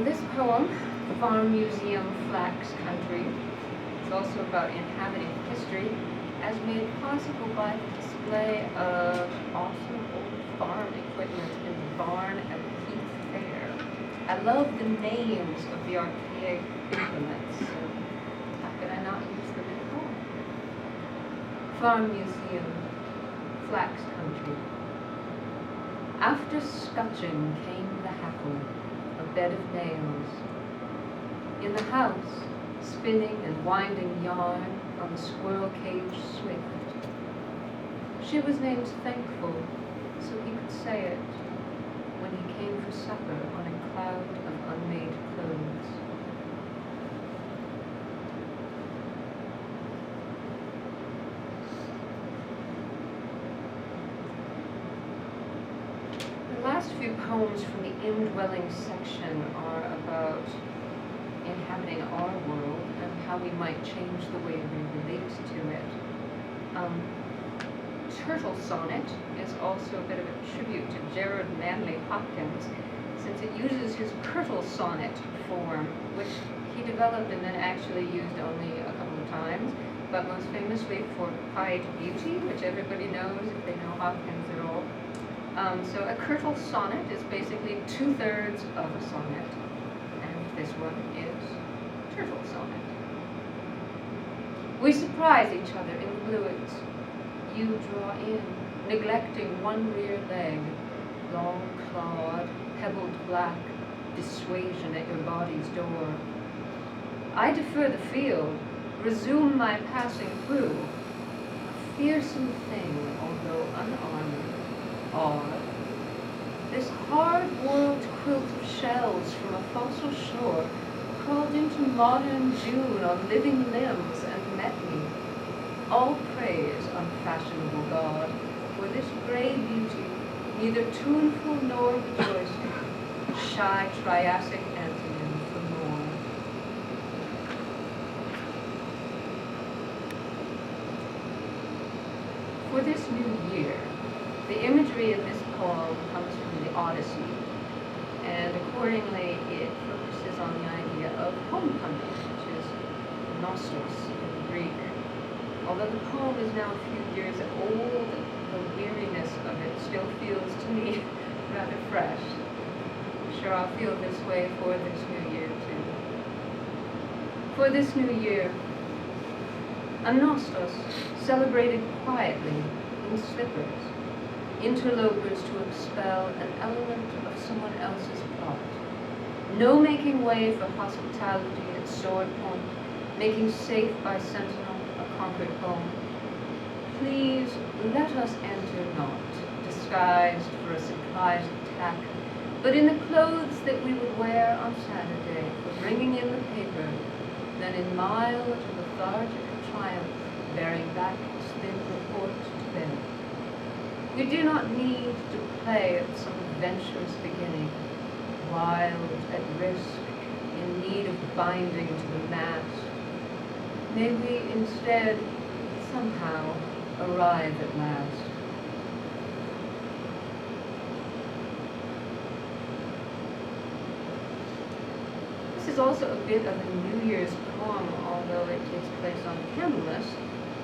This poem, Farm Museum Flax Country, is also about inhabiting history, as made possible by the display of awesome old farm equipment in the barn at the Heath Fair. I love the names of the archaic implements, so how could I not use them in a poem? Farm Museum, Flax Country. After scutching came the hackle, a bed of nails. In the house, spinning and winding yarn on the squirrel cage swift. She was named Thankful, so he could say it when he came for supper on a cloud of unmade clothes. The last few poems from the indwelling section are about inhabiting our world and how we might change the way we relate to it. Turtle Sonnet is also a bit of a tribute to Gerard Manley Hopkins, since it uses his Curtle Sonnet form, which he developed and then actually used only a couple of times, but most famously for Pied Beauty, which everybody knows if they know Hopkins at all. So a Curtle Sonnet is basically 2/3 of a sonnet, and this one is Turtle Sonnet. We surprise each other in fluids. You draw in, neglecting one rear leg, long clawed, pebbled black, dissuasion at your body's door. I defer the field, resume my passing through, a fearsome thing, although unarmored, odd. This hard-world quilt of shells from a fossil shore crawled into modern June on living limbs and met me. All praise, unfashionable God, for this gray beauty, neither tuneful nor rejoicing, shy Triassic antonym for more. For this new year, the imagery in this poem comes from the Odyssey, and accordingly it focuses on the idea of homecoming, which is nostos in Greek. Although the poem is now a few years old, the weariness of it still feels to me rather fresh. I'm sure I'll feel this way for this new year too. For this new year, a nostos celebrated quietly in slippers, interlopers to expel an element of someone else's plot. No making way for hospitality at sword point, making safe by sentinel conquered home. Please let us enter not, disguised for a surprise attack, but in the clothes that we would wear on Saturday for bringing in the paper, then in mild, lethargic triumph, bearing back its thin report to bed. We do not need to play at some adventurous beginning, wild, at risk, in need of binding to the mast. May we instead somehow arrive at last. This is also a bit of a New Year's poem, although it takes place on Candlemas,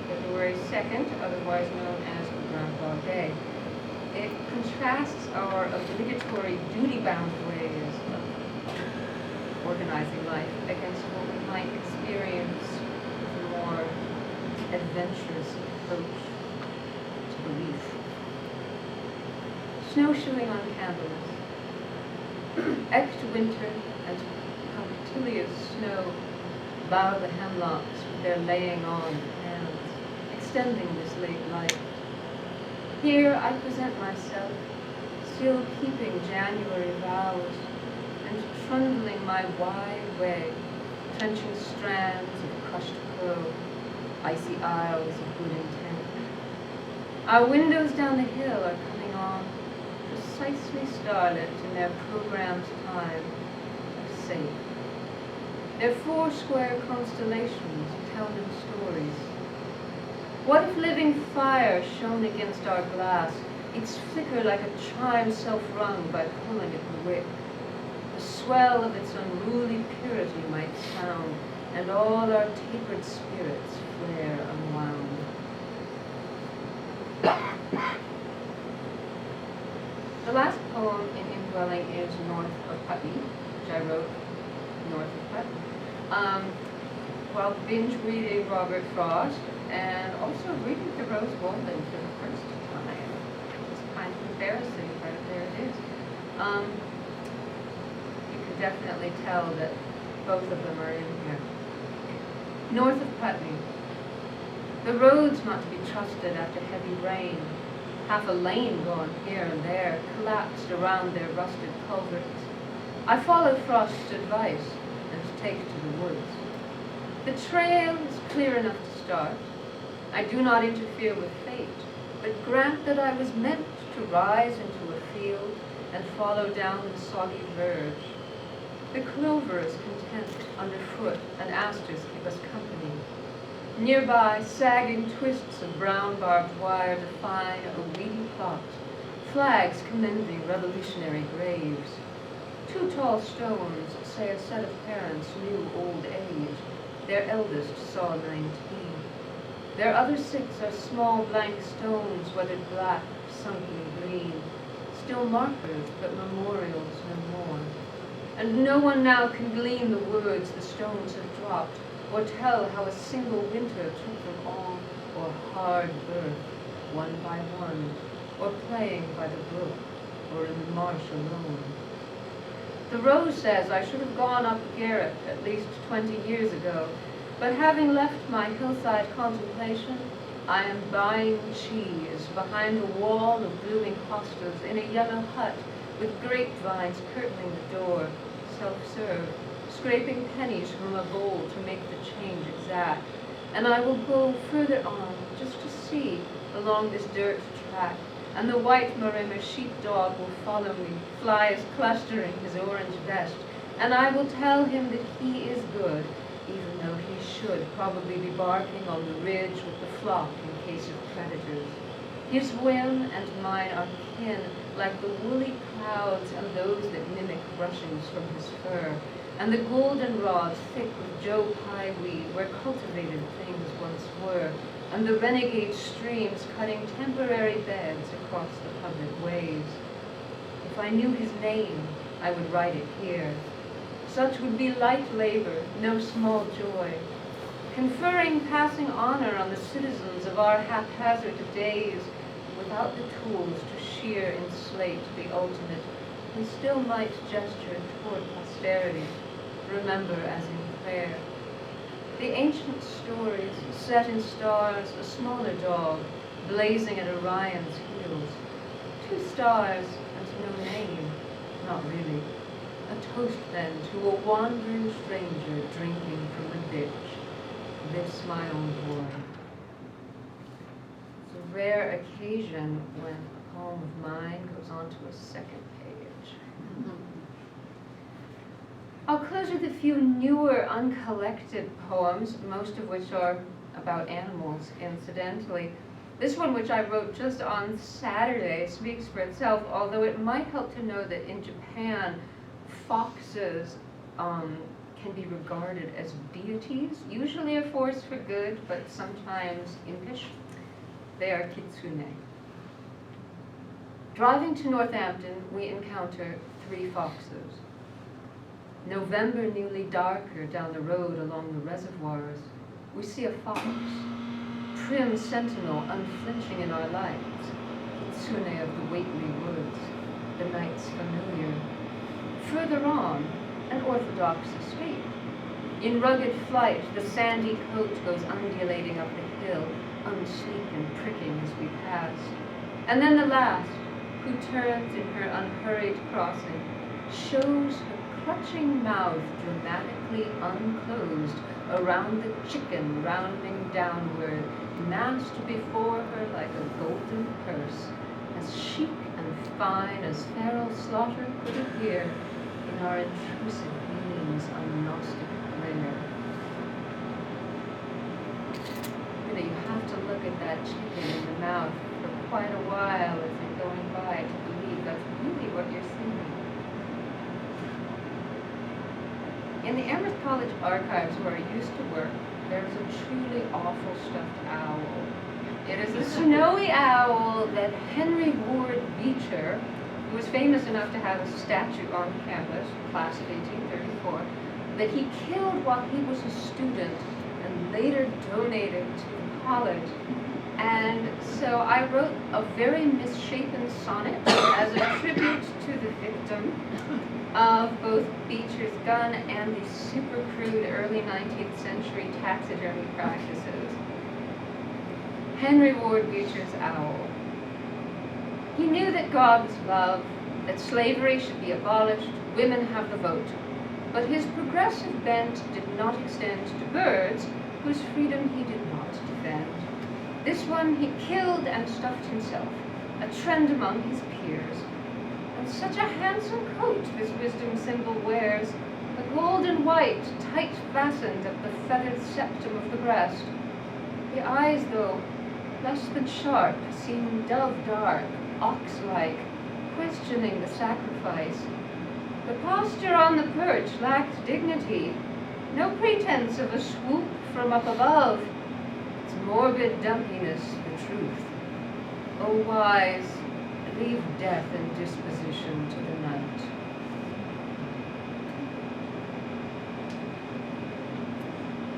February 2nd, otherwise known as Groundhog Day. It contrasts our obligatory duty-bound ways of organizing life against what we might experience with a more adventurous approach to belief. Snowshoeing on Candlemas. Echt winter and punctilious snow bow the hemlocks with their laying on hands, extending this late light. Here I present myself, still keeping January vows, and trundling my wide way, trenching strands of crushed crow, icy aisles of good intent. Our windows down the hill are coming on, precisely starlit in their programmed time of safe. Their 4 square constellations tell them stories. What if living fire shone against our glass, its flicker like a chime self-rung by pulling at the wick? the swell of its unruly purity might sound, and all our tapered spirits flare unwound. The last poem in Indwelling is North of Putney, which I wrote north of Putney, while binge reading Robert Frost and also reading the Rose Walden for the first time. It's kind of embarrassing, but there it is. You can definitely tell that both of them are in here. North of Putney. The road's not to be trusted after heavy rain. Half a lane gone here and there, collapsed around their rusted culverts. I follow Frost's advice and take to the woods. The trail is clear enough to start. I do not interfere with fate, but grant that I was meant to rise into a field and follow down the soggy verge. The clover is content underfoot, and asters keep us company. Nearby, sagging twists of brown barbed wire define a weedy plot, flags commending revolutionary graves. Two tall stones say a set of parents knew old age. Their eldest saw 19. Their other 6 are small blank stones, weathered black, sunken green, still markers, but memorials no more. And no one now can glean the words the stones have dropped, or tell how a single winter took them all, or hard birth, one by one, or playing by the brook, or in the marsh alone. The rose says I should have gone up Garrett at least 20 years ago, but having left my hillside contemplation, I am buying cheese behind a wall of blooming hostas in a yellow hut with grapevines curtaining the door, self-serve, scraping pennies from a bowl to make the change exact. And I will go further on just to see along this dirt track, and the white Mortimer sheepdog will follow me, flies clustering his orange vest, and I will tell him that he is good, even though he should probably be barking on the ridge with the flock in case of predators. His whim and mine are kin, like the woolly clouds and those that mimic brushings from his fur, and the goldenrod thick with Joe Pye weed where cultivated things once were, and the renegade streams cutting temporary beds across the public ways. If I knew his name, I would write it here. Such would be light labor, no small joy, conferring passing honor on the citizens of our haphazard days, without the tools to shear in slate the ultimate, we still might gesture toward posterity, remember as in prayer. The ancient stories, set in stars, a smaller dog, blazing at Orion's heels. 2 stars and no name, not really. A toast then to a wandering stranger drinking from the ditch. This my own boy. It's a rare occasion when a poem of mine goes on to a second page. I'll close with a few newer, uncollected poems, most of which are about animals, incidentally. This one, which I wrote just on Saturday, speaks for itself, although it might help to know that in Japan, foxes can be regarded as deities, usually a force for good, but sometimes impish. They are kitsune. Driving to Northampton, we encounter 3 foxes. November newly darker down the road along the reservoirs, we see a fox, prim sentinel unflinching in our lights, kitsune of the Whately woods, the night's familiar. Further on, an orthodox escape. In rugged flight, the sandy coat goes undulating up the hill, unsleek and pricking as we pass. And then the last, who turns in her unhurried crossing, shows her clutching mouth dramatically unclosed around the chicken rounding downward, massed before her like a golden purse, as chic and fine as feral slaughter could appear in our intrusive beings on Gnostic glare. Really, you have to look at that chicken in the mouth for quite a while as you're going by to believe that's really what you're seeing. In the Emrys College archives where I used to work, there is a truly awful stuffed owl. It is a snowy owl that Henry Ward Beecher, who was famous enough to have a statue on campus, class of 1834, that he killed while he was a student and later donated to the college. And so I wrote a very misshapen sonnet as a tribute to the victim of both Beecher's gun and the super crude early 19th century taxidermy practices. Henry Ward Beecher's owl. He knew that God was love, that slavery should be abolished, women have the vote. But his progressive bent did not extend to birds, whose freedom he did not defend. This one he killed and stuffed himself, a trend among his peers. And such a handsome coat this wisdom symbol wears, a gold and white, tight fastened at the feathered septum of the breast. The eyes, though, less than sharp, seem dove-dark, ox-like, questioning the sacrifice. The posture on the perch lacked dignity, no pretense of a swoop from up above. Its morbid dumpiness, the truth. O wise, leave death and disposition to the night.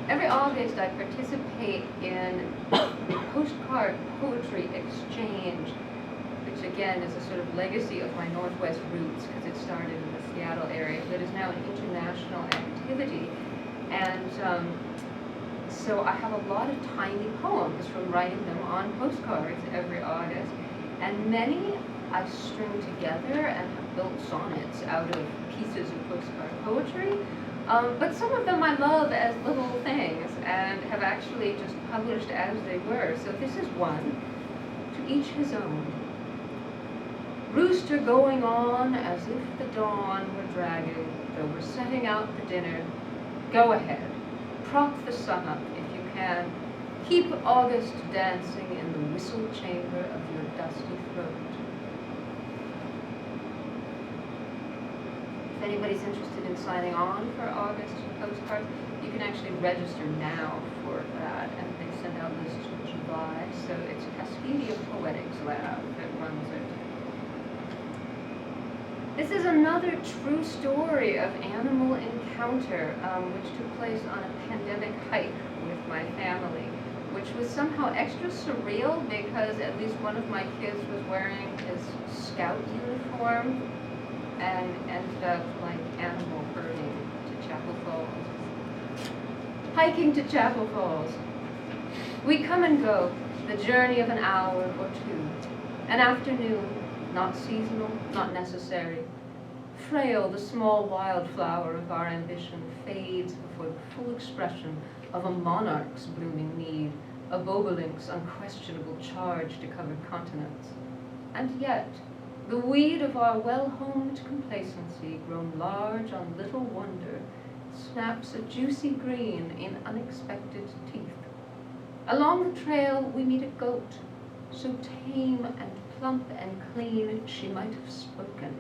Every August I participate in the postcard poetry exchange, which again is a sort of legacy of my Northwest roots because it started in the Seattle area, but is now an international activity. And so I have a lot of tiny poems from writing them on postcards every August, and many I string together and have built sonnets out of pieces of postcard poetry. But some of them I love as little things and have actually just published as they were. So this is one, To Each His Own. Rooster going on as if the dawn were dragging, though we're setting out the dinner. Go ahead, prop the sun up if you can. Keep August dancing in the whistle chamber of your dusty throat. If anybody's interested in signing on for August postcards, you can actually register now for that, and they send out lists in July. So it's Cascadia Poetics Lab that runs it. This is another true story of animal encounter, which took place on a pandemic hike with my family, which was somehow extra surreal because at least one of my kids was wearing his scout uniform and ended up like animal herding to Chapel Falls. Hiking to Chapel Falls. We come and go, the journey of an hour or two. An afternoon, not seasonal, not necessary. Frail, the small wildflower of our ambition fades before the full expression of a monarch's blooming need, a bobolink's unquestionable charge to cover continents. And yet, the weed of our well-homed complacency, grown large on little wonder, snaps a juicy green in unexpected teeth. Along the trail we meet a goat, so tame and plump and clean she might have spoken.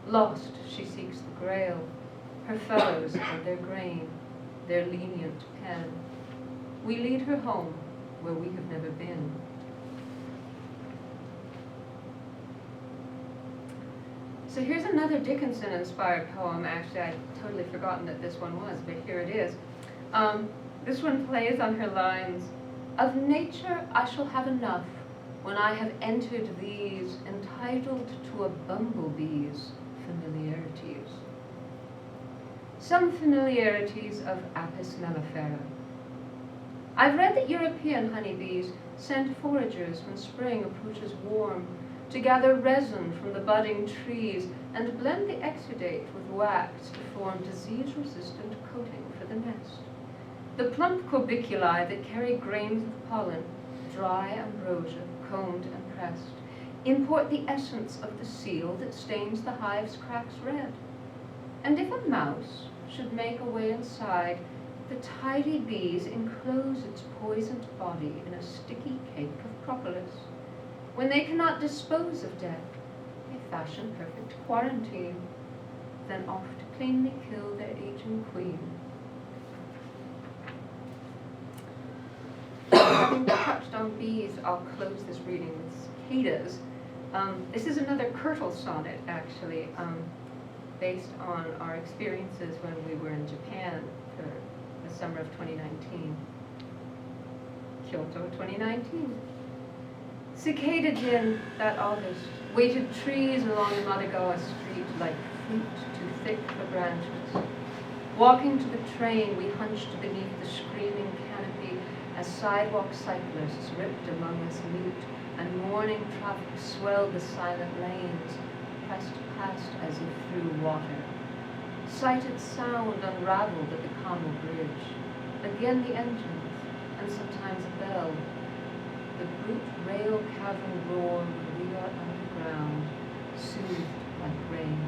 Lost, she seeks the grail, her fellows and their grain, their lenient pen. We lead her home where we have never been. So here's another Dickinson-inspired poem. Actually, I'd totally forgotten that this one was, but here it is. This one plays on her lines, of nature I shall have enough when I have entered these, entitled to a bumblebee's familiarities. Some familiarities of Apis mellifera. I've read that European honeybees send foragers when spring approaches warm to gather resin from the budding trees and blend the exudate with wax to form disease-resistant coating for the nest. The plump corbiculae that carry grains of pollen, dry ambrosia, combed and pressed, import the essence of the seal that stains the hive's cracks red. And if a mouse should make a way inside, the tidy bees enclose its poisoned body in a sticky cake of propolis. When they cannot dispose of death, they fashion perfect quarantine. then off to cleanly kill their aging queen. Having touched on bees, I'll close this reading with cicadas. This is another curtal sonnet, actually, based on our experiences when we were in Japan for the summer of 2019. Kyoto 2019. Cicada din that August weighted trees along the Madagawa street like fruit too thick for branches. Walking to the train, we hunched beneath the screaming canopy as sidewalk cyclists ripped among us mute, and morning traffic swelled the silent lanes, pressed past as if through water. Sighted sound unraveled at the Como Bridge. Again the engines, and sometimes a bell. The brute rail cavern roar when we are underground, soothed like rain.